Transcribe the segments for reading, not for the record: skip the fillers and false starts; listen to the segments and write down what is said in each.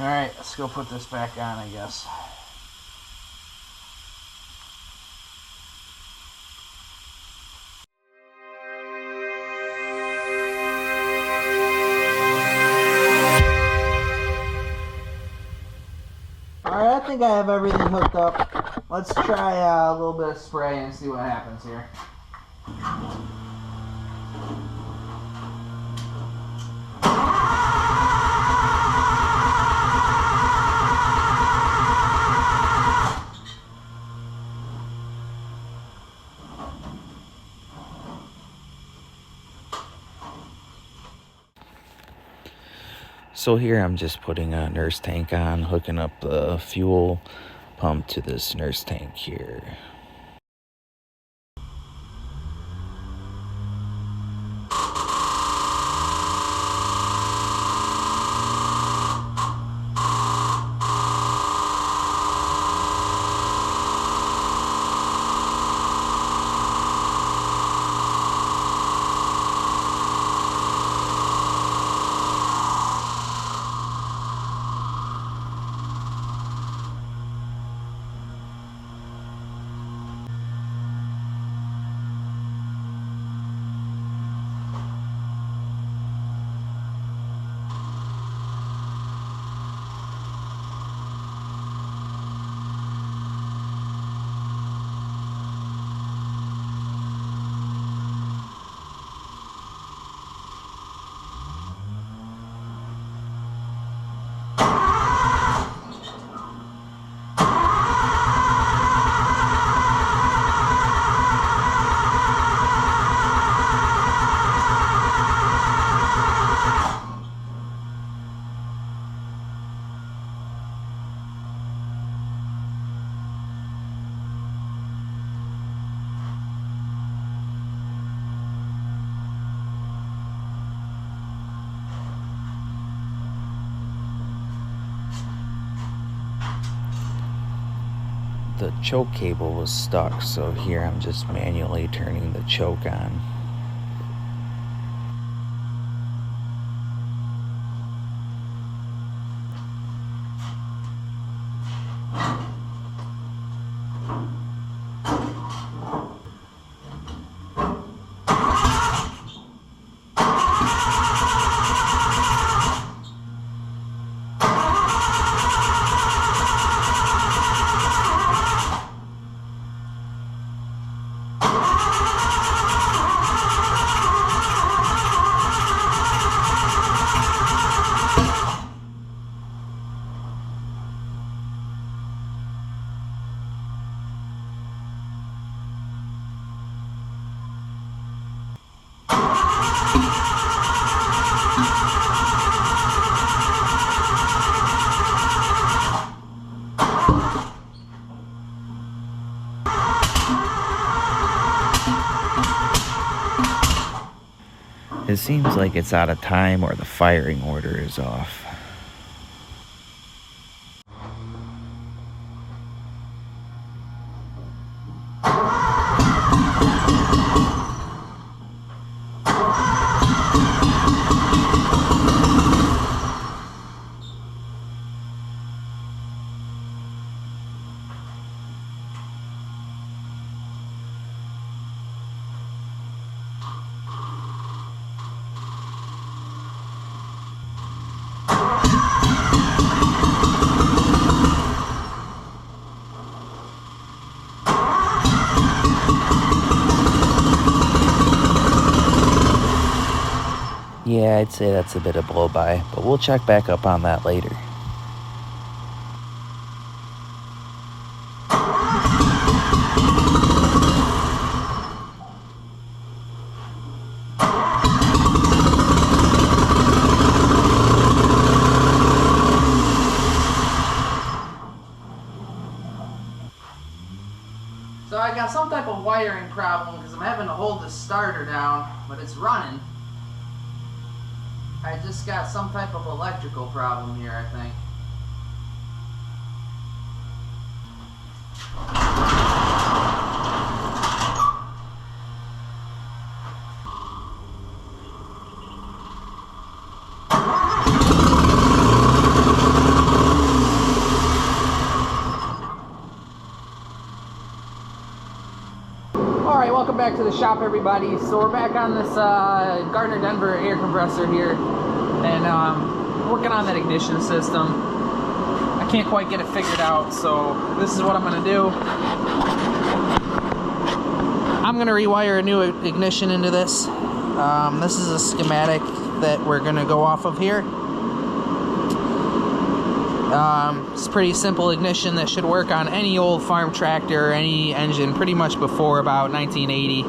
Alright, let's go put this back on, I guess. Alright, I think I have everything hooked up. Let's try a little bit of spray and see what happens here. So here I'm just putting a nurse tank on, hooking up the fuel pump to this nurse tank here. The choke cable was stuck, so here I'm just manually turning the choke on. It seems like it's out of time or the firing order is off. Yeah, I'd say that's a bit of blow-by, but we'll check back up on that later. So I got some type of wiring problem because I'm having to hold the starter down, but it's running. I just got some type of electrical problem here, I think. Alright, welcome back to the shop, everybody. So we're back on this Gardner Denver air compressor here, and working on that ignition system. I can't quite get it figured out, so this is what I'm going to do. I'm going to rewire a new ignition into this. This is a schematic that we're going to go off of here. It's a pretty simple ignition that should work on any old farm tractor or any engine pretty much before about 1980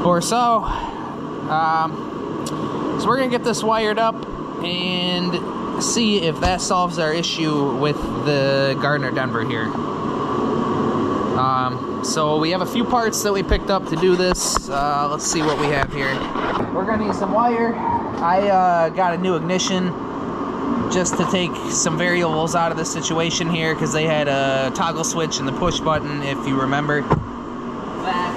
or so. So we're going to get this wired up and see if that solves our issue with the Gardner Denver here. So we have a few parts that we picked up to do this. Let's see what we have here. We're going to need some wire. I got a new ignition just to take some variables out of the situation here, because they had a toggle switch and the push button, if you remember that.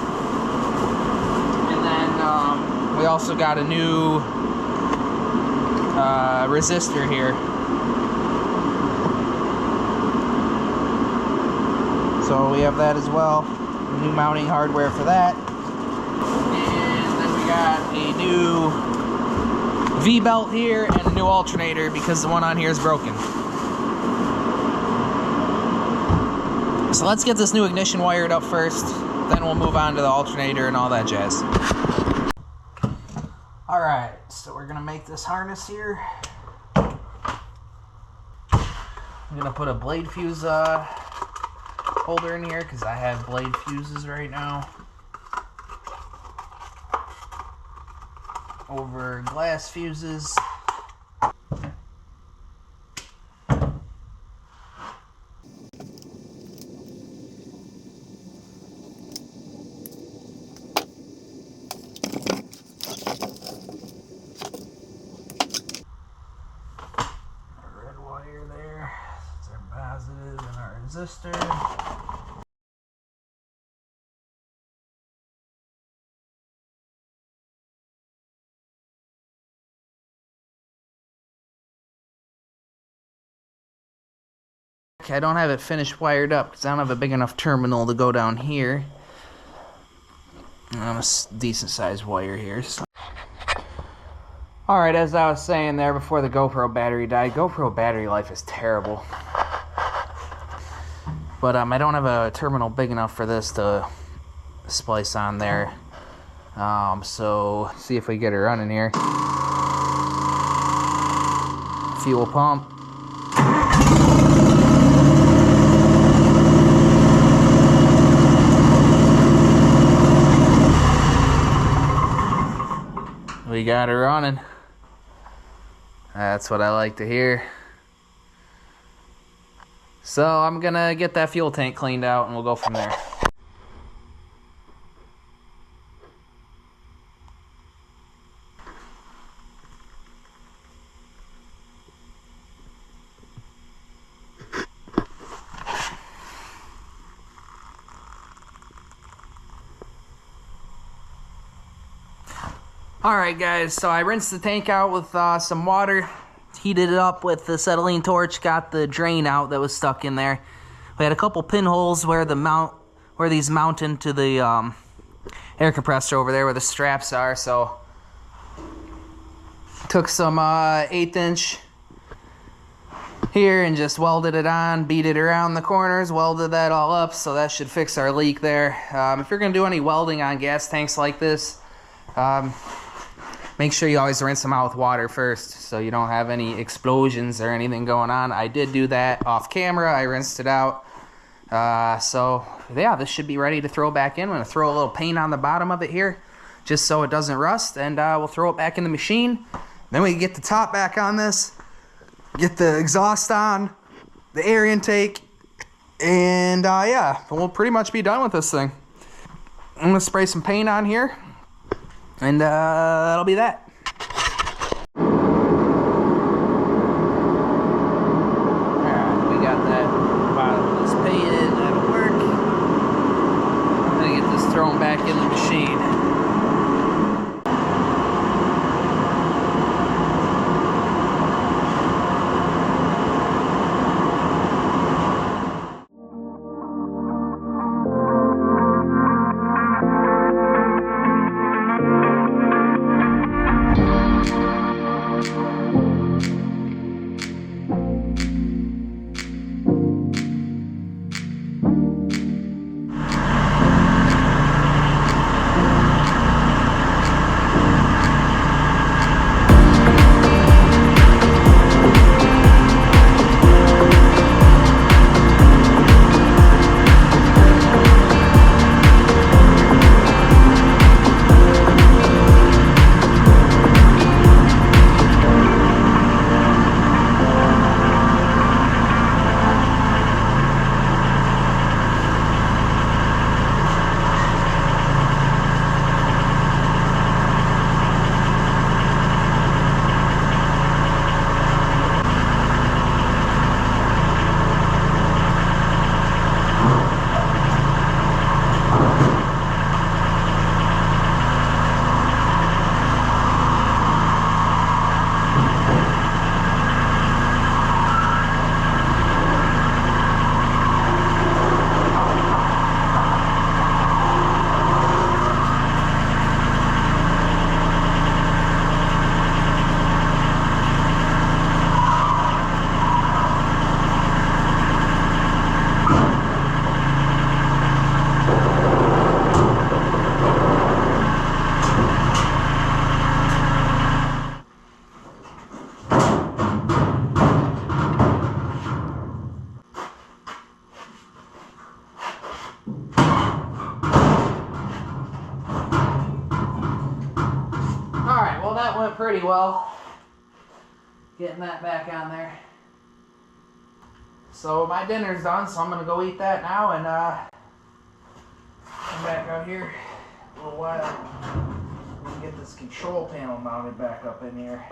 And then we also got a new resistor here. So we have that as well. New mounting hardware for that. And then we got a new V-belt here and a new alternator because the one on here is broken. So let's get this new ignition wired up first, then we'll move on to the alternator and all that jazz. Alright, so we're gonna make this harness here. I'm gonna put a blade fuse holder in here because I have blade fuses right now over glass fuses. Red wire there, that's our positive and our resistor. I don't have it finished wired up because I don't have a big enough terminal to go down here. I'm a decent sized wire here. So. Alright, as I was saying there before the GoPro battery died, GoPro battery life is terrible. But I don't have a terminal big enough for this to splice on there. So see if we get it running here. Fuel pump. We got her running. That's what I like to hear. So I'm gonna get that fuel tank cleaned out and we'll go from there. Alright guys, so I rinsed the tank out with some water, heated it up with the acetylene torch, got the drain out that was stuck in there. We had a couple pinholes where these mount into the air compressor over there where the straps are, so took some 1/8 inch here and just welded it on, beat it around the corners, welded that all up, so that should fix our leak there. If you're going to do any welding on gas tanks like this, make sure you always rinse them out with water first so you don't have any explosions or anything going on. I did do that off camera. I rinsed it out. So yeah, this should be ready to throw back in. I'm going to throw a little paint on the bottom of it here just so it doesn't rust, and we'll throw it back in the machine. Then we can get the top back on this, get the exhaust on, the air intake, and yeah, we'll pretty much be done with this thing. I'm going to spray some paint on here. And that'll be that. Alright, we got that bottom of this painted. That'll work. I'm gonna get this thrown back in the machine. went pretty well. Getting that back on there. So my dinner's done, so I'm gonna go eat that now and come back out here a little while and get this control panel mounted back up in here.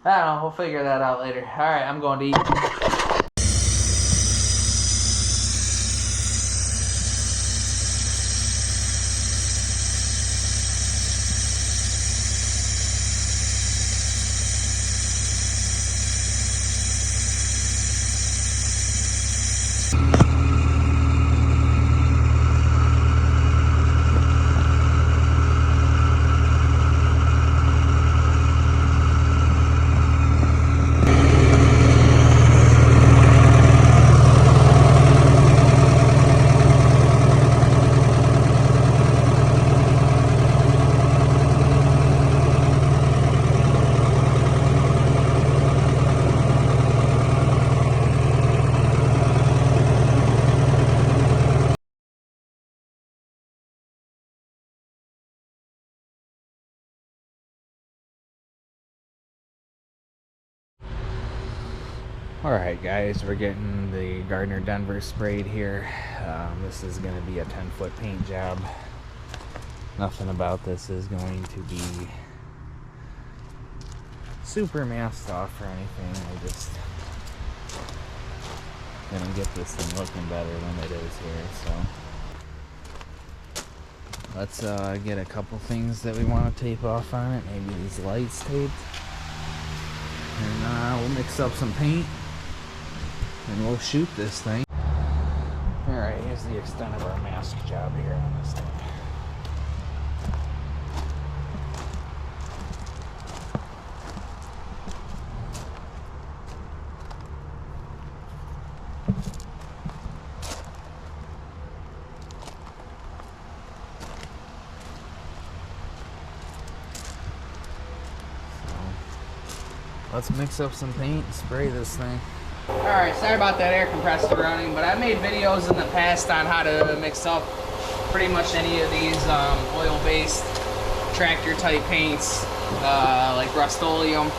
I don't know, we'll figure that out later. Alright, I'm going to eat. Alright guys, we're getting the Gardner Denver sprayed here. This is going to be a 10-foot paint job. Nothing about this is going to be super masked off or anything. I just going to get this thing looking better than it is here. So let's get a couple things that we want to tape off on it. Maybe these lights taped. And we'll mix up some paint. And we'll shoot this thing. Alright, here's the extent of our mask job here on this thing. So, let's mix up some paint and spray this thing. Alright, sorry about that air compressor running, but I made videos in the past on how to mix up pretty much any of these oil-based tractor-type paints, like Rust-Oleum.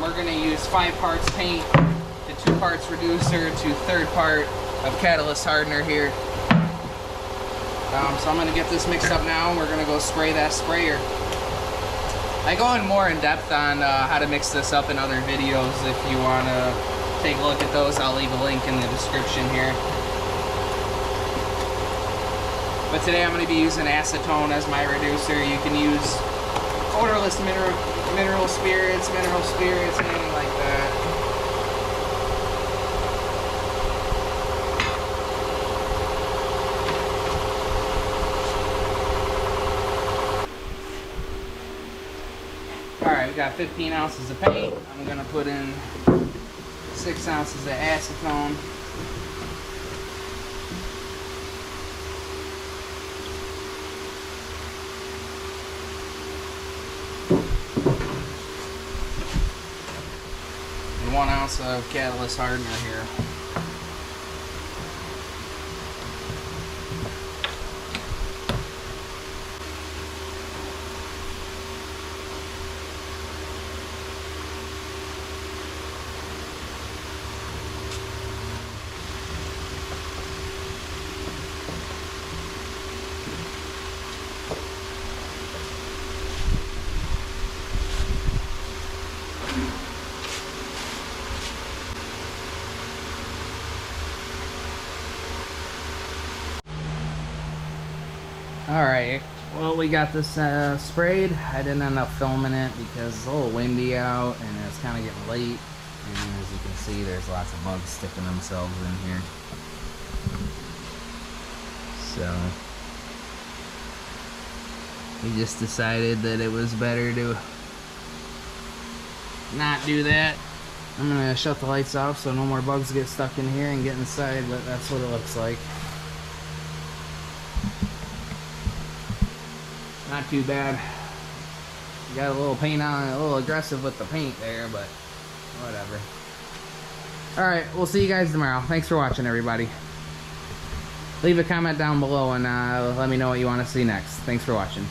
We're going to use 5 parts paint to 2 parts reducer to 3rd part of catalyst hardener here. So I'm going to get this mixed up now, and we're going to go spray that sprayer. I go in more in depth on how to mix this up in other videos. If you want to take a look at those, I'll leave a link in the description here. But today I'm going to be using acetone as my reducer. You can use odorless mineral spirits, anything like that. Alright, we got 15 ounces of paint. I'm going to put in 6 ounces of acetone. And 1 ounce of catalyst hardener here. Alright, well, we got this sprayed. I didn't end up filming it because it's a little windy out and it's kind of getting late. And as you can see, there's lots of bugs sticking themselves in here. So we just decided that it was better to not do that. I'm gonna shut the lights off so no more bugs get stuck in here and get inside, but that's what it looks like. Not too bad. Got a little paint on it, a little aggressive with the paint there, but whatever. Alright, we'll see you guys tomorrow. Thanks for watching, everybody. Leave a comment down below and let me know what you want to see next. Thanks for watching.